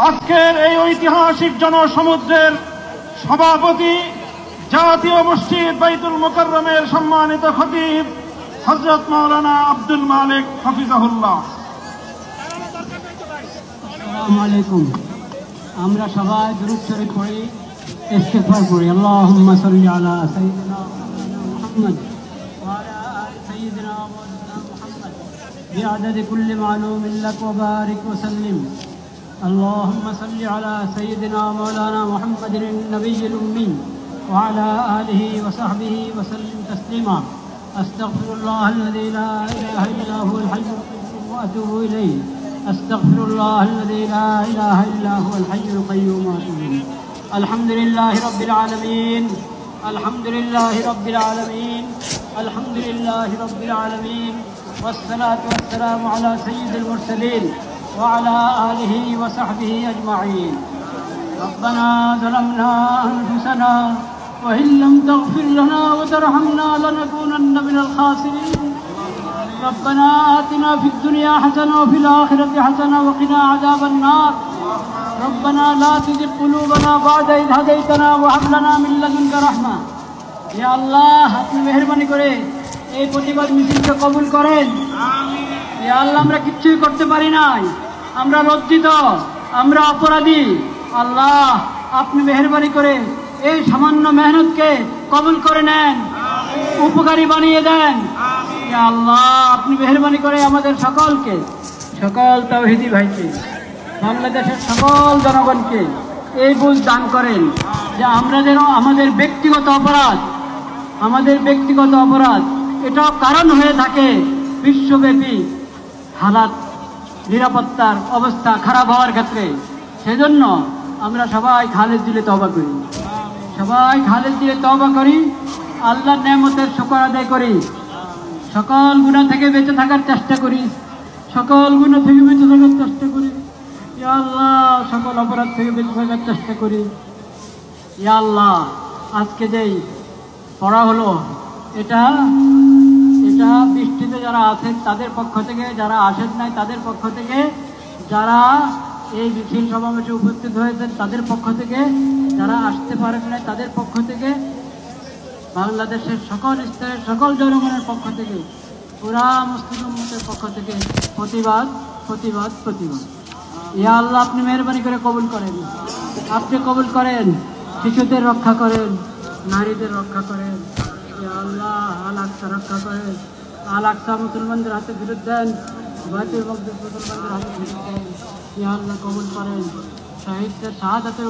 আজকের এই ঐতিহাসিক জনসমুদ্রের সভাপতি জাতীয় মসজিদ বাইতুল মুকাররমের সম্মানিত খতিব হযরত মাওলানা আব্দুল মালিক হাফিজাহুল্লাহ। আসসালামু আলাইকুম। আমরা সবাই দুরূদ শরীফ পড়ি, ইস্তিগফার করি। আল্লাহুম্মা সাল্লি আলা সাইয়্যিদিনা মুহাম্মদ ওয়া আলা আলি সাইয়্যিদিনা মুহাম্মদ বিআদাদি কুল্লি মালুমিন লাক ওয়া বারিক ওয়া সাল্লিম। اللهم صل على سيدنا مولانا محمد النبي الأمي وعلى آله وصحبه وسلم تسليما. أستغفر الله الذي لا إله إلا هو الحي القيوم وأتوب إليه. أستغفر الله الذي لا إله إلا هو الحي القيوم وأتوب إليه. الحمد لله رب العالمين. الحمد لله رب العالمين. الحمد لله رب العالمين. والصلاة والسلام على سيد المرسلين وعلى آله وصحبه أجمعين. ربنا ظلمنا أنفسنا وإن لم تغفر لنا وترحمنا لنكونن من الخاسرين. ربنا آتنا في الدنيا حسنة وفي الآخرة حسنة وقنا عذاب النار. ربنا لا تزغ قلوبنا بعد إذ هديتنا وهب لنا من لدنك رحمة. يا الله আপনি মেহেরবানি করে এই প্রতিবাদ মিছিলকে কবুল করেন। ইয়া আল্লাহ আমরা কিচ্ছুই করতে পারি নাই, আমরা লজ্জিত, আমরা অপরাধী। আল্লাহ আপনি মেহেরবানি করে এই সামান্য মেহনতকে কবুল করে নেন, উপকারী বানিয়ে দেন। ইয়া আল্লাহ আপনি মেহেরবানি করে আমাদের সকলকে, সকল তাওহীদি ভাইকে, বাংলাদেশের সকল জনগণকে এই বুঝ দান করেন যে আমরা যেন আমাদের ব্যক্তিগত অপরাধ এটাও কারণ হয়ে থাকে বিশ্বব্যাপী হালাত, নিরাপত্তার অবস্থা খারাপ হওয়ার ক্ষেত্রে। সেজন্য আমরা সবাই খালেদ দিলে তওবা করি, আল্লাহর নেয়ামতের শুকর আদায় করি, সকল গুনাহ থেকে বেঁচে থাকার চেষ্টা করি, ইয়া আল্লাহ সকল অপরাধ থেকে বেঁচে থাকার চেষ্টা করি। ইয়া আল্লাহ আজকে যেই পড়া হলো এটা বৃষ্টিতে যারা আছেন তাদের পক্ষ থেকে, যারা আসেন নাই তাদের পক্ষ থেকে, যারা এই মিছিল সমাবেশে উপস্থিত হয়েছেন তাদের পক্ষ থেকে, যারা আসতে পারেন নাই তাদের পক্ষ থেকে, বাংলাদেশের সকল স্তরের সকল জনগণের পক্ষ থেকে, পুরা মুসলিম উম্মতের পক্ষ থেকে প্রতিবাদ। ইয়া আল্লাহ আপনি মেহেরবানি করে কবুল করেন, শিশুদের রক্ষা করেন, নারীদের রক্ষা করেন। ইয়া আল্লাহ আল-আকসা রক্ষা করেন, আল-আকসা মুসলমানদের হাতে ফেরত দেন, বাইতুল মাকদিস মুসলমানদের হাতে ফেরত দেন। ইয়া আল্লাহ কবুল করেন, শহীদদের শাহাদাতে